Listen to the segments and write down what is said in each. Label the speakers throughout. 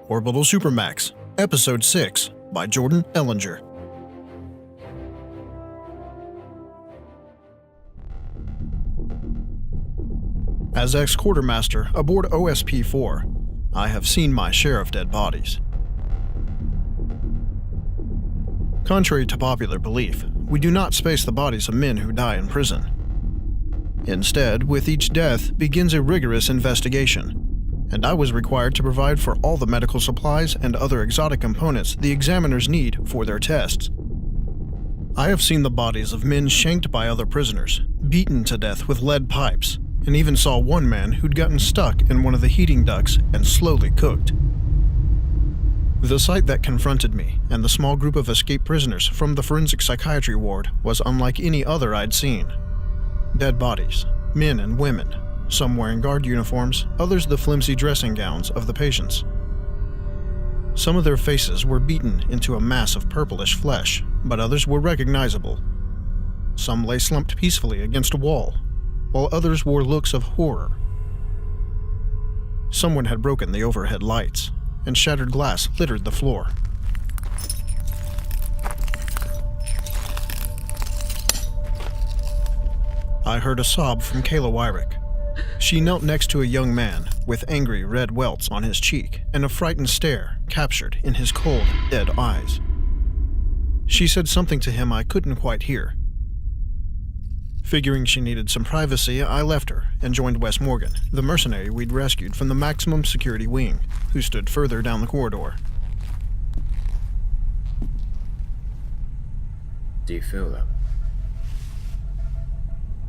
Speaker 1: Orbital Supermax, Episode 6, by Jordan Ellinger. As ex-quartermaster aboard OSP-4, I have seen my share of dead bodies. Contrary to popular belief, we do not space the bodies of men who die in prison. Instead, with each death begins a rigorous investigation, and I was required to provide for all the medical supplies and other exotic components the examiners need for their tests. I have seen the bodies of men shanked by other prisoners, beaten to death with lead pipes, and even saw one man who'd gotten stuck in one of the heating ducts and slowly cooked. The sight that confronted me and the small group of escaped prisoners from the forensic psychiatry ward was unlike any other I'd seen. Dead bodies, men and women, some wearing guard uniforms, others the flimsy dressing gowns of the patients. Some of their faces were beaten into a mass of purplish flesh, but others were recognizable. Some lay slumped peacefully against a wall, while others wore looks of horror. Someone had broken the overhead lights, and shattered glass littered the floor. I heard a sob from Kayla Wyrick. She knelt next to a young man with angry red welts on his cheek and a frightened stare captured in his cold, dead eyes. She said something to him I couldn't quite hear. Figuring she needed some privacy, I left her and joined Wes Morgan, the mercenary we'd rescued from the maximum security wing, who stood further down the corridor.
Speaker 2: Do you feel that?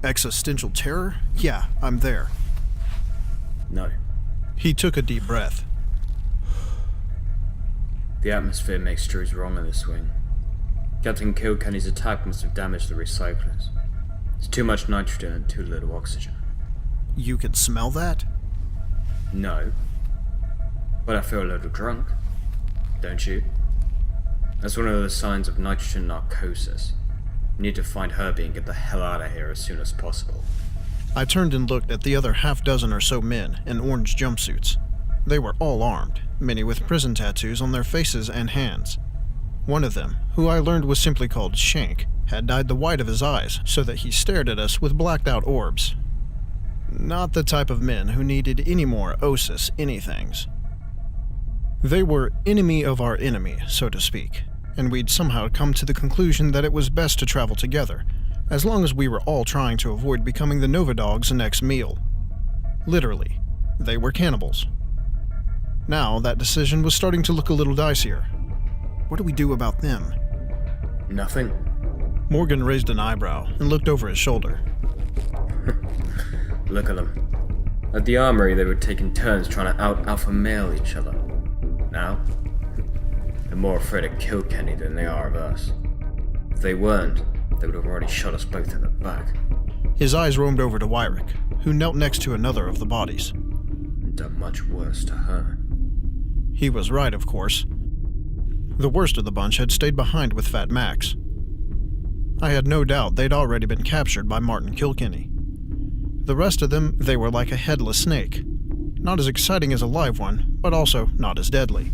Speaker 1: Existential terror? Yeah, I'm there.
Speaker 2: No.
Speaker 1: He took a deep breath.
Speaker 2: The atmosphere mixture is wrong in this wing. Captain Kilkenny's attack must have damaged the recyclers. There's too much nitrogen and too little oxygen.
Speaker 1: You can smell that?
Speaker 2: No. But I feel a little drunk. Don't you? That's one of the signs of nitrogen narcosis. We need to find Herby and get the hell out of here as soon as possible.
Speaker 1: I turned and looked at the other half-dozen or so men in orange jumpsuits. They were all armed, many with prison tattoos on their faces and hands. One of them, who I learned was simply called Shank, had dyed the white of his eyes so that he stared at us with blacked-out orbs. Not the type of men who needed any more OSIS anythings. They were enemy of our enemy, so to speak, and we'd somehow come to the conclusion that it was best to travel together, as long as we were all trying to avoid becoming the Nova Dog's next meal. Literally, they were cannibals. Now, that decision was starting to look a little dicier. What do we do about them?
Speaker 2: Nothing.
Speaker 1: Morgan raised an eyebrow and looked over his shoulder.
Speaker 2: Look at them. At the armory, they were taking turns trying to out-alpha male each other. Now, they're more afraid of Kilkenny than they are of us. If they weren't, they would have already shot us both in the back.
Speaker 1: His eyes roamed over to Wyrick, who knelt next to another of the bodies.
Speaker 2: And done much worse to her.
Speaker 1: He was right, of course. The worst of the bunch had stayed behind with Fat Max. I had no doubt they'd already been captured by Martin Kilkenny. The rest of them, they were like a headless snake. Not as exciting as a live one, but also not as deadly.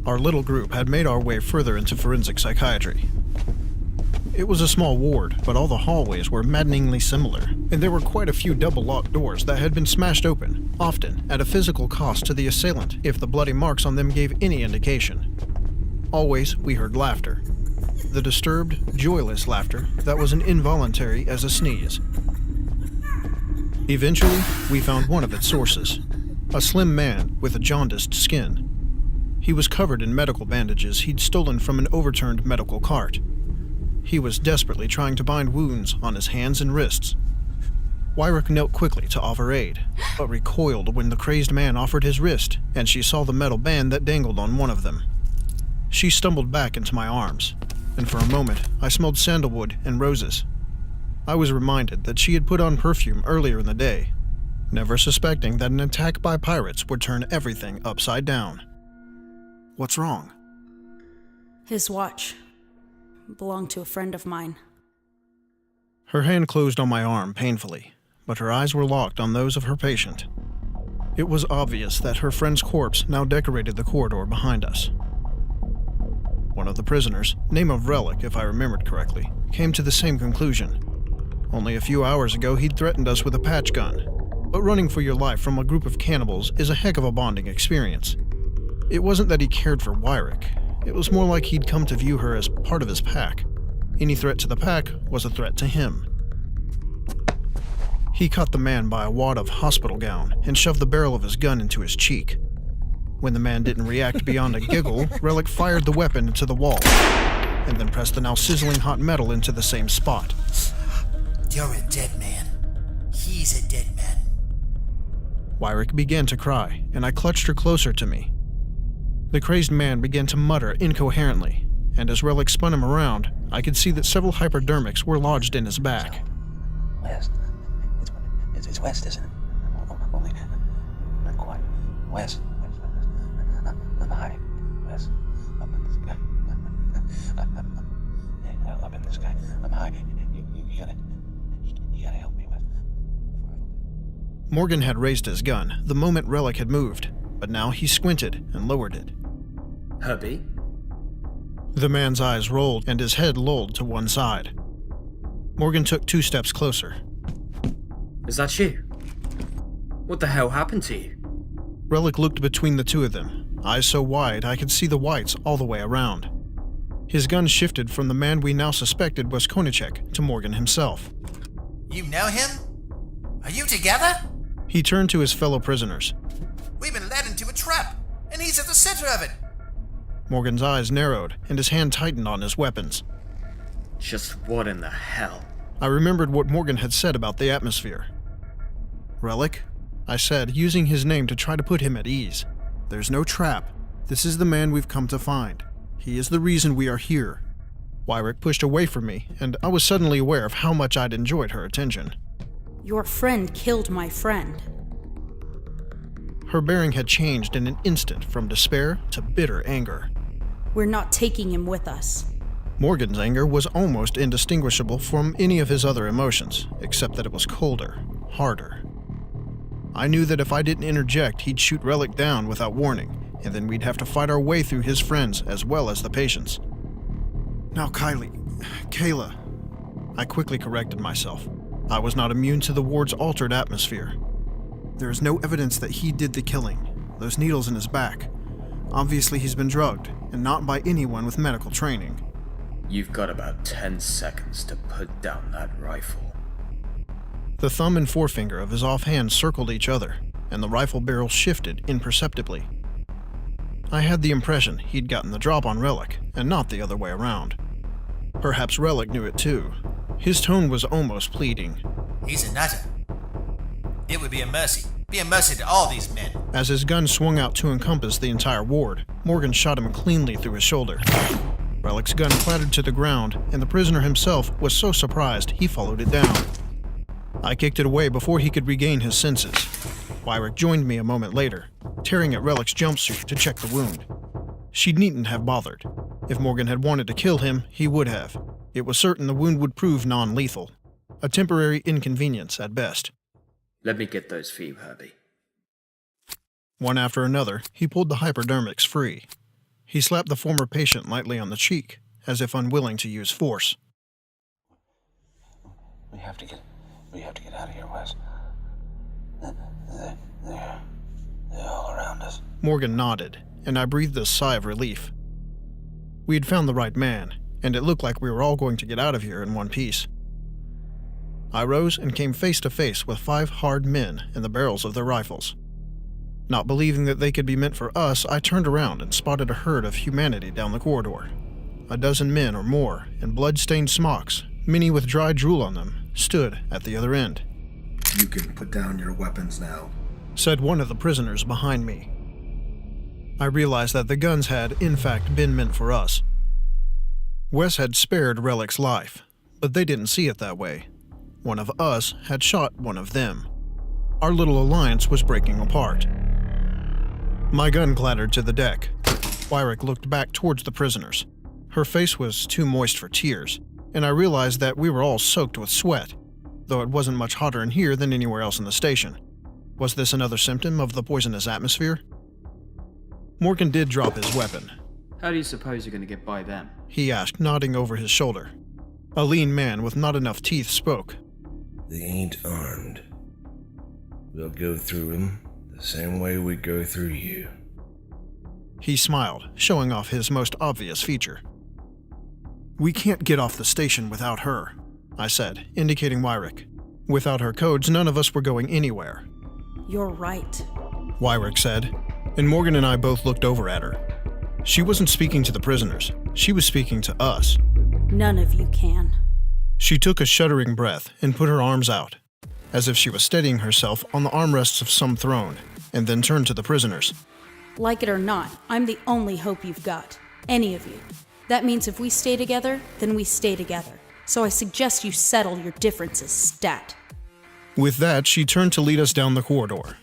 Speaker 1: Our little group had made our way further into forensic psychiatry. It was a small ward, but all the hallways were maddeningly similar, and there were quite a few double-locked doors that had been smashed open, often at a physical cost to the assailant if the bloody marks on them gave any indication. Always, we heard laughter. The disturbed, joyless laughter that was as involuntary as a sneeze. Eventually, we found one of its sources. A slim man with a jaundiced skin. He was covered in medical bandages he'd stolen from an overturned medical cart. He was desperately trying to bind wounds on his hands and wrists. Wyrick knelt quickly to offer aid, but recoiled when the crazed man offered his wrist, and she saw the metal band that dangled on one of them. She stumbled back into my arms, and for a moment I smelled sandalwood and roses. I was reminded that she had put on perfume earlier in the day, never suspecting that an attack by pirates would turn everything upside down. What's wrong?
Speaker 3: His watch belonged to a friend of mine.
Speaker 1: Her hand closed on my arm painfully, but her eyes were locked on those of her patient. It was obvious that her friend's corpse now decorated the corridor behind us. One of the prisoners, name of Relic if I remembered correctly, came to the same conclusion. Only a few hours ago he'd threatened us with a patch gun, but running for your life from a group of cannibals is a heck of a bonding experience. It wasn't that he cared for Wyrick, it was more like he'd come to view her as part of his pack. Any threat to the pack was a threat to him. He caught the man by a wad of hospital gown and shoved the barrel of his gun into his cheek. When the man didn't react beyond a giggle, Relic fired the weapon into the wall, and then pressed the now sizzling hot metal into the same spot.
Speaker 4: You're a dead man. He's a dead man.
Speaker 1: Wyrick began to cry, and I clutched her closer to me. The crazed man began to mutter incoherently, and as Relic spun him around, I could see that several hypodermics were lodged in his back.
Speaker 4: West. It's west, isn't it? Only not quite. West. I'm high. West. Up in the sky. Up in the sky. I'm high. You gotta help me, West.
Speaker 1: Morgan had raised his gun the moment Relic had moved, but now he squinted and lowered it.
Speaker 2: Herby?
Speaker 1: The man's eyes rolled and his head lolled to one side. Morgan took 2 steps closer.
Speaker 2: Is that you? What the hell happened to you?
Speaker 1: Relic looked between the two of them, eyes so wide I could see the whites all the way around. His gun shifted from the man we now suspected was Konicek to Morgan himself.
Speaker 4: You know him? Are you together?
Speaker 1: He turned to his fellow prisoners.
Speaker 4: We've been led into a trap, and he's at the center of it.
Speaker 1: Morgan's eyes narrowed and his hand tightened on his weapons.
Speaker 2: Just what in the hell?
Speaker 1: I remembered what Morgan had said about the atmosphere. Relic, I said, using his name to try to put him at ease. There's no trap. This is the man we've come to find. He is the reason we are here. Wyrick pushed away from me, and I was suddenly aware of how much I'd enjoyed her attention.
Speaker 3: Your friend killed my friend.
Speaker 1: Her bearing had changed in an instant from despair to bitter anger.
Speaker 3: We're not taking him with us.
Speaker 1: Morgan's anger was almost indistinguishable from any of his other emotions, except that it was colder, harder. I knew that if I didn't interject, he'd shoot Relic down without warning, and then we'd have to fight our way through his friends as well as the patients. Now, Kayla. I quickly corrected myself. I was not immune to the ward's altered atmosphere. There is no evidence that he did the killing. Those needles in his back. Obviously he's been drugged, and not by anyone with medical training.
Speaker 2: You've got about 10 seconds to put down that rifle.
Speaker 1: The thumb and forefinger of his offhand circled each other, and the rifle barrel shifted imperceptibly. I had the impression he'd gotten the drop on Relic, and not the other way around. Perhaps Relic knew it too. His tone was almost pleading.
Speaker 4: He's a nutter. It would be a mercy. Be a mercy to all these men.
Speaker 1: As his gun swung out to encompass the entire ward, Morgan shot him cleanly through his shoulder. Relic's gun clattered to the ground, and the prisoner himself was so surprised he followed it down. I kicked it away before he could regain his senses. Wyrick joined me a moment later, tearing at Relic's jumpsuit to check the wound. She needn't have bothered. If Morgan had wanted to kill him, he would have. It was certain the wound would prove non-lethal. A temporary inconvenience at best.
Speaker 2: Let me get those for you, Herby.
Speaker 1: One after another, he pulled the hypodermics free. He slapped the former patient lightly on the cheek, as if unwilling to use force.
Speaker 4: We have to get out of here, Wes. They're all around us.
Speaker 1: Morgan nodded, and I breathed a sigh of relief. We had found the right man, and it looked like we were all going to get out of here in one piece. I rose and came face to face with 5 hard men and the barrels of their rifles. Not believing that they could be meant for us, I turned around and spotted a herd of humanity down the corridor. A dozen men or more, in blood-stained smocks, many with dry drool on them, stood at the other end.
Speaker 5: You can put down your weapons now,
Speaker 1: said one of the prisoners behind me. I realized that the guns had, in fact, been meant for us. Wes had spared Relic's life, but they didn't see it that way. One of us had shot one of them. Our little alliance was breaking apart. My gun clattered to the deck. Wyrick looked back towards the prisoners. Her face was too moist for tears, and I realized that we were all soaked with sweat, though it wasn't much hotter in here than anywhere else in the station. Was this another symptom of the poisonous atmosphere? Morgan did drop his weapon.
Speaker 6: How do you suppose you're going to get by them?
Speaker 1: He asked, nodding over his shoulder. A lean man with not enough teeth spoke.
Speaker 7: They ain't armed. We'll go through them the same way we go through you.
Speaker 1: He smiled, showing off his most obvious feature. We can't get off the station without her, I said, indicating Wyrick. Without her codes, none of us were going anywhere.
Speaker 3: You're right.
Speaker 1: Wyrick said, and Morgan and I both looked over at her. She wasn't speaking to the prisoners. She was speaking to us.
Speaker 3: None of you can.
Speaker 1: She took a shuddering breath and put her arms out, as if she was steadying herself on the armrests of some throne, and then turned to the prisoners.
Speaker 3: Like it or not, I'm the only hope you've got. Any of you. That means if we stay together, then we stay together. So I suggest you settle your differences, stat.
Speaker 1: With that, she turned to lead us down the corridor.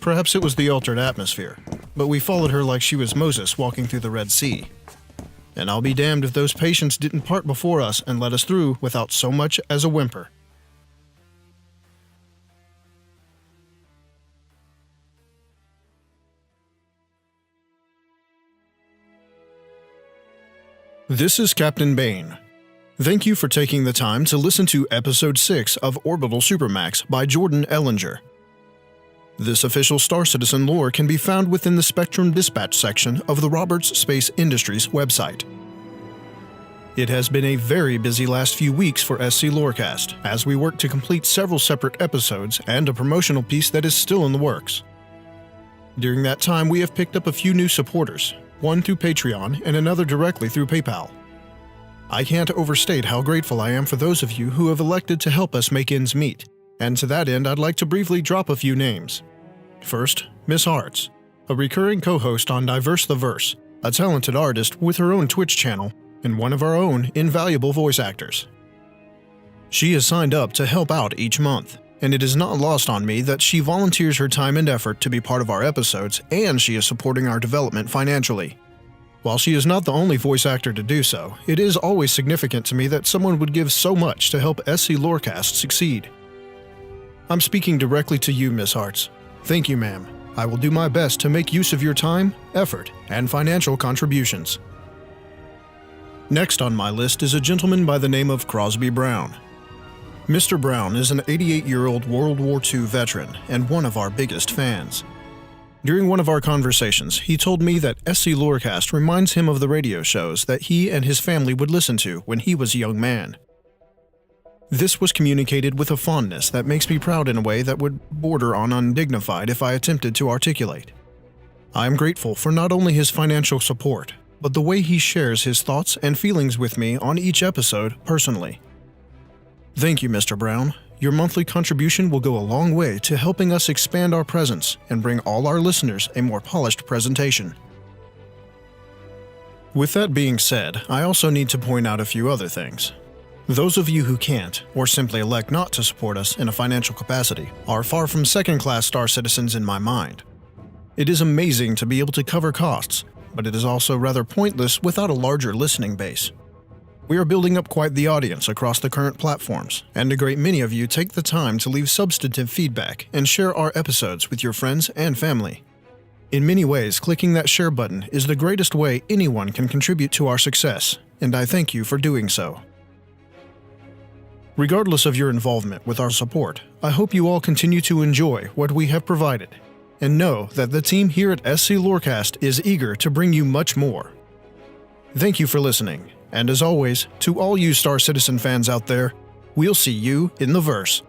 Speaker 1: Perhaps it was the altered atmosphere, but we followed her like she was Moses walking through the Red Sea. And I'll be damned if those patients didn't part before us and let us through without so much as a whimper. This is Captain Bayne. Thank you for taking the time to listen to Episode 6 of Orbital Supermax by Jordan Ellinger. This official Star Citizen lore can be found within the Spectrum Dispatch section of the Roberts Space Industries website. It has been a very busy last few weeks for SCLoreCast, as we work to complete several separate episodes and a promotional piece that is still in the works. During that time, we have picked up a few new supporters, one through Patreon and another directly through PayPal. I can't overstate how grateful I am for those of you who have elected to help us make ends meet, and to that end I'd like to briefly drop a few names. First, Miss Hartz, a recurring co-host on Diverse the Verse, a talented artist with her own Twitch channel, and one of our own invaluable voice actors. She has signed up to help out each month, and it is not lost on me that she volunteers her time and effort to be part of our episodes, and she is supporting our development financially. While she is not the only voice actor to do so, it is always significant to me that someone would give so much to help SCLoreCast succeed. I'm speaking directly to you, Miss Hartz. Thank you, ma'am. I will do my best to make use of your time, effort, and financial contributions. Next on my list is a gentleman by the name of Crosby Brown. Mr. Brown is an 88-year-old World War II veteran and one of our biggest fans. During one of our conversations, he told me that SCLoreCast reminds him of the radio shows that he and his family would listen to when he was a young man. This was communicated with a fondness that makes me proud in a way that would border on undignified if I attempted to articulate. I am grateful for not only his financial support, but the way he shares his thoughts and feelings with me on each episode personally. Thank you, Mr. Brown. Your monthly contribution will go a long way to helping us expand our presence and bring all our listeners a more polished presentation. With that being said, I also need to point out a few other things. Those of you who can't, or simply elect not to support us in a financial capacity, are far from second-class Star Citizens in my mind. It is amazing to be able to cover costs, but it is also rather pointless without a larger listening base. We are building up quite the audience across the current platforms, and a great many of you take the time to leave substantive feedback and share our episodes with your friends and family. In many ways, clicking that share button is the greatest way anyone can contribute to our success, and I thank you for doing so. Regardless of your involvement with our support, I hope you all continue to enjoy what we have provided, and know that the team here at SCLoreCast is eager to bring you much more. Thank you for listening. And as always, to all you Star Citizen fans out there, we'll see you in the verse.